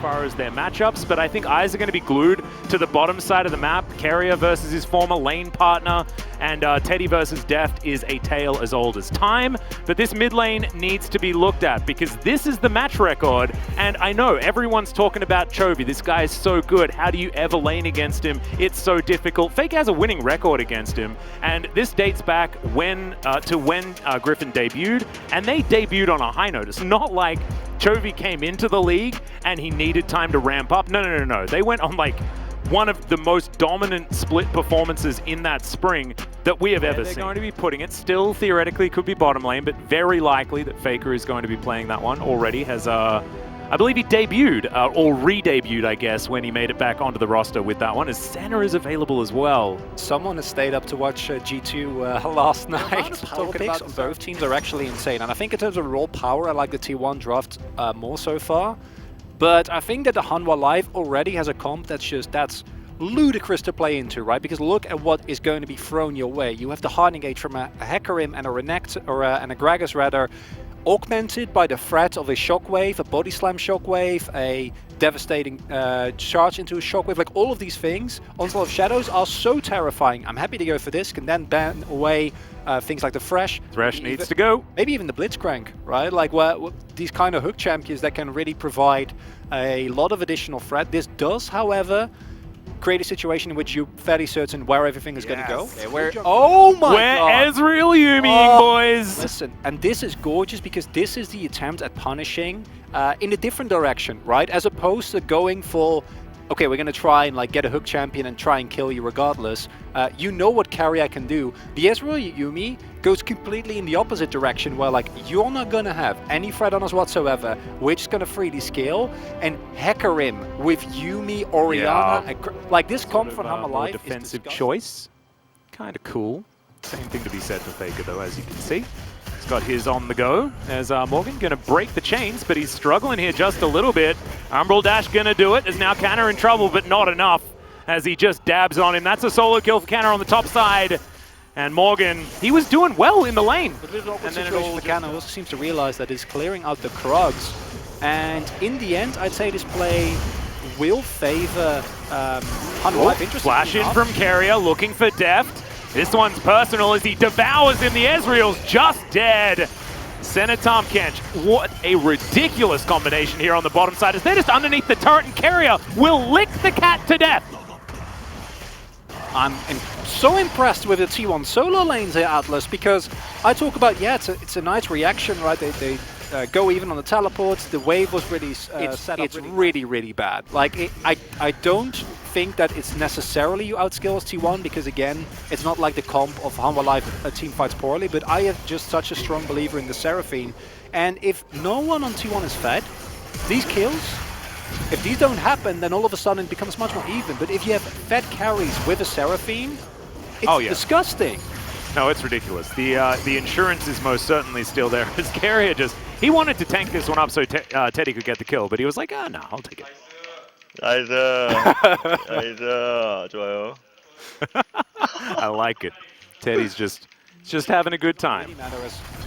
far as their matchups, but I think eyes are going to be glued to the bottom side of the map. Carrier versus his former lane partner, and Teddy versus Deft is a tale as old as time. But this mid lane needs to be looked at because this is the match record, and I know everyone's talking about Chovy. This guy is so good. How do you ever lane against him? It's so difficult. Faker has a winning record against him, and this dates back to when Griffin debuted, and they debuted on a high note. It's not like Chovy came into the league and he needed time to ramp up. No. They went on like one of the most dominant split performances in that spring that we have ever seen. They're going to be putting it, still theoretically could be bottom lane, but very likely that Faker is going to be playing that one. Already has I believe he debuted, or re-debuted, I guess, when he made it back onto the roster with that one, as Senna is available as well. Someone has stayed up to watch G2 last night. Power picks on both teams are actually insane, and I think in terms of raw power, I like the T1 draft more so far. But I think that the Hanwha Live already has a comp that's ludicrous to play into, right? Because look at what is going to be thrown your way. You have the hard engage from a Hecarim and a Renekton, or and a Gragas rather, augmented by the threat of a Shockwave, a Body Slam Shockwave, a devastating charge into a Shockwave. Like, all of these things, Onslaught of Shadows, are so terrifying. I'm happy to go for this, can then ban away things like the Thresh. Thresh needs to go. Maybe even the Blitzcrank, right? Like, these kind of hook champions that can really provide a lot of additional threat. This does, however, create a situation in which you're fairly certain where everything is going to go. Okay, oh my god! Ezreal Yumiing, boys! Listen, and this is gorgeous because this is the attempt at punishing in a different direction, right? As opposed to going for, okay, we're going to try and like get a hook champion and try and kill you regardless. You know what carrier can do. The Ezreal Yumi goes completely in the opposite direction, where like you're not going to have any threat on us whatsoever. We're just going to freely scale and Hecarim with Yumi, Orianna. Yeah. Like this comp from Hanwha Live defensive choice. Kind of cool. Same thing to be said for Faker though, as you can see. He's got his on the go as Morgan going to break the chains, but he's struggling here just a little bit. Umbral Dash going to do it. Is now Canna in trouble, but not enough as he just dabs on him. That's a solo kill for Canna on the top side. And Morgan, he was doing well in the lane. And then the Canna also seems to realize that he's clearing out the Krugs. And in the end, I'd say this play will favor Hanwha Live. Flash in from Carrier, looking for Deft. This one's personal as he devours him. The Ezreal's just dead. Senna Tomkench, what a ridiculous combination here on the bottom side as they're just underneath the turret, and Carrier will lick the cat to death. I'm so impressed with the T1 solo lanes here, Atlas, because I talk about, yeah, it's a nice reaction, right? They go even on the teleports. The wave was really set up. It's really bad. Like, I don't think that it's necessarily you outskills T1, because again, it's not like the comp of Hanwha Live, a team fights poorly, but I am just such a strong believer in the Seraphine. And if no one on T1 is fed, these kills, if these don't happen, then all of a sudden it becomes much more even. But if you have fed carries with a Seraphine, it's disgusting. No, it's ridiculous. The insurance is most certainly still there. As Carrier he wanted to tank this one up so Teddy could get the kill, but he was like, no, I'll take it. 좋아요. I like it. Teddy's just having a good time.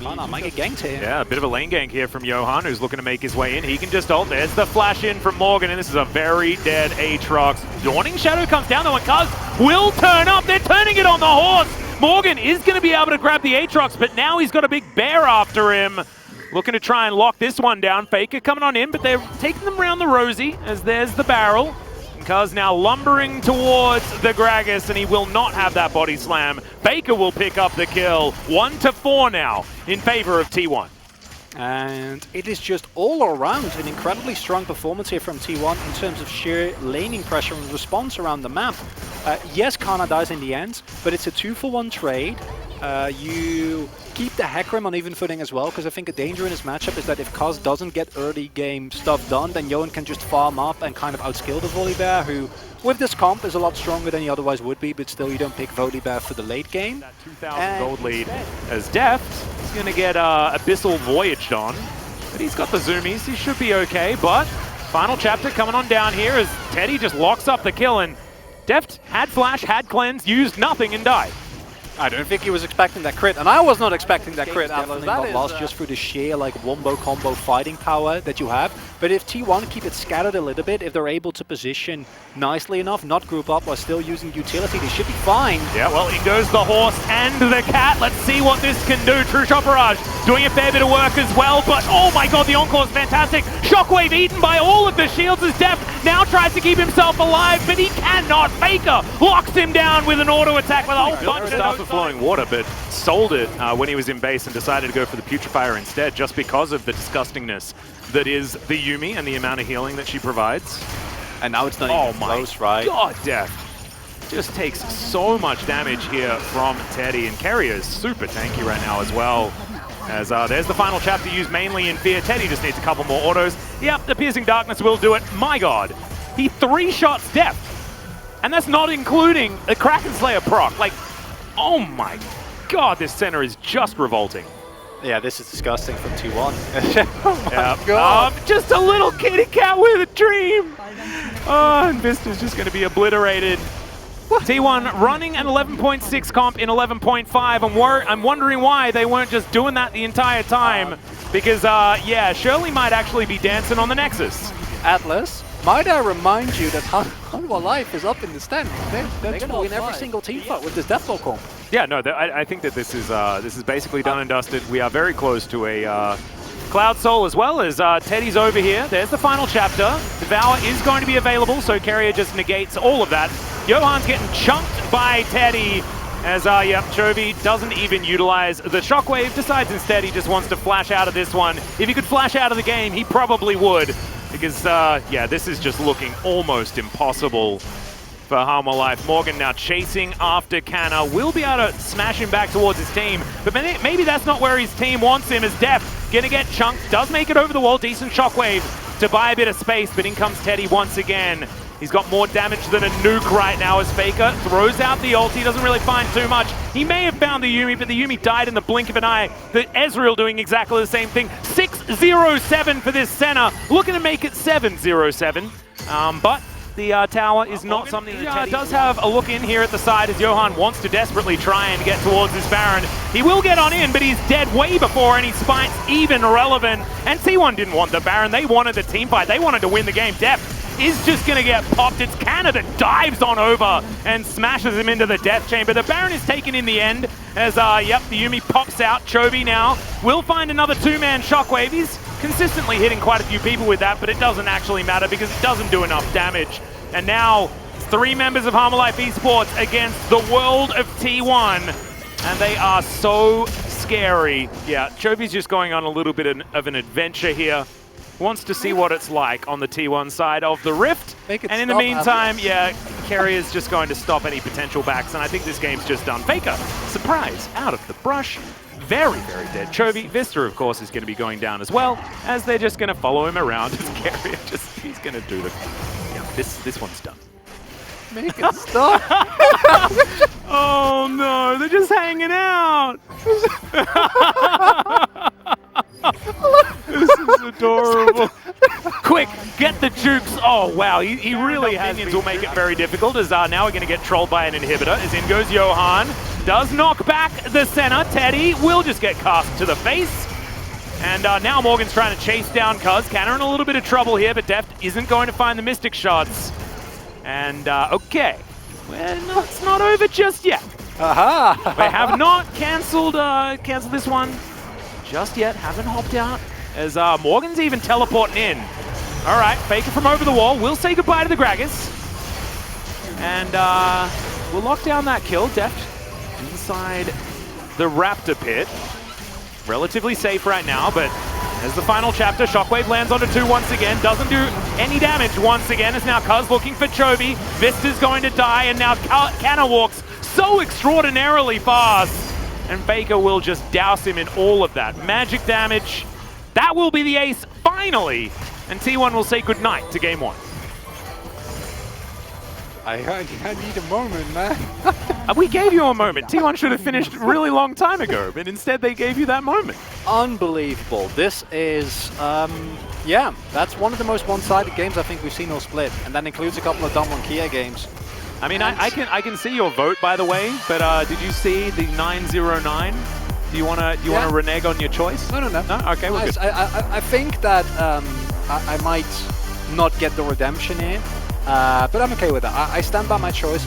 Might get ganked here. Yeah, a bit of a lane gank here from Johan, who's looking to make his way in. He can just ult. There's the flash in from Morgan, and this is a very dead Aatrox. Dawning Shadow comes down, though, and Cuz will turn up. They're turning it on the horse. Morgan is going to be able to grab the Aatrox, but now he's got a big bear after him. Looking to try and lock this one down. Faker coming on in, but they're taking them around the Rosie, as there's the barrel. Cuz now lumbering towards the Gragas, and he will not have that body slam. Faker will pick up the kill. 1-4 now in favor of T1. And it is just all around an incredibly strong performance here from T1 in terms of sheer laning pressure and response around the map. Yes, Kana dies in the end, but it's a 2-for-1 trade. You keep the Hecarim on even footing as well, because I think a danger in this matchup is that if Kaz doesn't get early game stuff done, then Johan can just farm up and kind of outskill the Volibear, who with this comp is a lot stronger than he otherwise would be, but still you don't pick Volibear for the late game. That 2,000 gold lead as Deft is going to get Abyssal Voyaged on, but he's got the zoomies, he should be okay, but final chapter coming on down here as Teddy just locks up the kill, and Deft had flash, had cleanse, used nothing and died. I don't think he was expecting that crit, and I was not expecting that crit. Definitely got lost just through the sheer like wombo combo fighting power that you have. But if T1 keep it scattered a little bit, if they're able to position nicely enough, not group up while still using utility, they should be fine. Yeah, well, in goes the horse and the cat. Let's see what this can do. True Shot Barrage doing a fair bit of work as well, but oh my god, the Encore is fantastic. Shockwave eaten by all of the shields as Deft now tries to keep himself alive, but he cannot. Faker locks him down with an auto attack with a whole bunch of stuff for flowing water, but sold it when he was in base and decided to go for the Putrefier instead, just because of the disgustingness that is the Yuumi and the amount of healing that she provides. And now it's not even close, right? God, Deft just takes so much damage here from Teddy, and Carrier is super tanky right now as well. As there's the final chapter used mainly in Fear. Teddy just needs a couple more autos. Yep, the Piercing Darkness will do it. My god, he 3-shots Deft. And that's not including the Kraken Slayer proc. Like, oh my god, this center is just revolting. Yeah, this is disgusting from T1. Oh my god. Just a little kitty cat with a dream. Oh, and Vista's just going to be obliterated. T1 running an 11.6 comp in 11.5. I'm wondering why they weren't just doing that the entire time. Because, yeah, Shirley might actually be dancing on the Nexus. Atlas, might I remind you that Hanwha Life is up in the stand. They're going to win every single team fight with this Deathball comp. Yeah, no, I think that this is basically done and dusted. We are very close to a Cloud Soul as well as Teddy's over here. There's the final chapter. Devour is going to be available, so Carrier just negates all of that. Johan's getting chunked by Teddy as, yep, Chovy doesn't even utilize the Shockwave, decides instead he just wants to flash out of this one. If he could flash out of the game, he probably would, because, yeah, this is just looking almost impossible for Hanwha Life. Morgan now chasing after Canna. Will be able to smash him back towards his team, but maybe that's not where his team wants him, as Deft gonna get chunked. Does make it over the wall. Decent Shockwave to buy a bit of space, but in comes Teddy once again. He's got more damage than a nuke right now as Faker throws out the ult. He doesn't really find too much. He may have found the Yuumi, but the Yuumi died in the blink of an eye. The Ezreal doing exactly the same thing. 6-0-7 for this Senna. Looking to make it 7-0-7. But the tower is not something that Teddy does have a look in here at the side as Johan wants to desperately try and get towards this Baron. He will get on in, but he's dead way before any spite's even relevant. And T1 didn't want the Baron. They wanted the team fight. They wanted to win the game. Deft is just going to get popped. It's Canna that dives on over and smashes him into the death chamber. The Baron is taken in the end as, yep, the Yuumi pops out. Chovy now will find another two-man Shockwave. He's consistently hitting quite a few people with that, but it doesn't actually matter because it doesn't do enough damage. And now, 3 members of Hanwha Life Esports against the world of T1. And they are so scary. Yeah, Chovy's just going on a little bit of an adventure here. Wants to see what it's like on the T1 side of the Rift. And in the meantime, yeah, Carrier's just going to stop any potential backs, and I think this game's just done. Faker, surprise, out of the brush. Very, very dead. Chovy, Vista, of course, is going to be going down as well, as they're just going to follow him around as Carrier he's going to do the... Yeah, this one's done. Make it stop. Oh no, they're just hanging out. This is adorable. Quick, get the jukes. Oh wow, he really has. Minions will make it very difficult as now we're going to get trolled by an inhibitor as in goes Johan. Does knock back the center. Teddy will just get cast to the face. And now Morgan's trying to chase down Cuz. Canna in a little bit of trouble here, but Deft isn't going to find the Mystic shots. And okay, well, no, it's not over just yet. Aha! We have not cancelled this one just yet. Haven't hopped out as Morgan's even teleporting in. All right, Faker from over the wall. We'll say goodbye to the Gragas. And we'll lock down that kill. Deft inside the Raptor pit. Relatively safe right now, but as the final chapter, Shockwave lands onto 2 once again, doesn't do any damage once again, as now Cuz looking for Chovy. Vista's going to die, and now Canna walks so extraordinarily fast. And Faker will just douse him in all of that magic damage. That will be the ace, finally! And T1 will say goodnight to Game 1. I need a moment, man. We gave you a moment. T1 should have finished a really long time ago, but instead they gave you that moment. Unbelievable. This is, yeah, that's one of the most one-sided games I think we've seen all split. And that includes a couple of Damwon Kia games. I mean, I can see your vote, by the way, but did you see the 909? Do you wanna renege on your choice? No. No? Okay, we're good. I think that I might not get the redemption here, but I'm okay with that. I stand by my choice.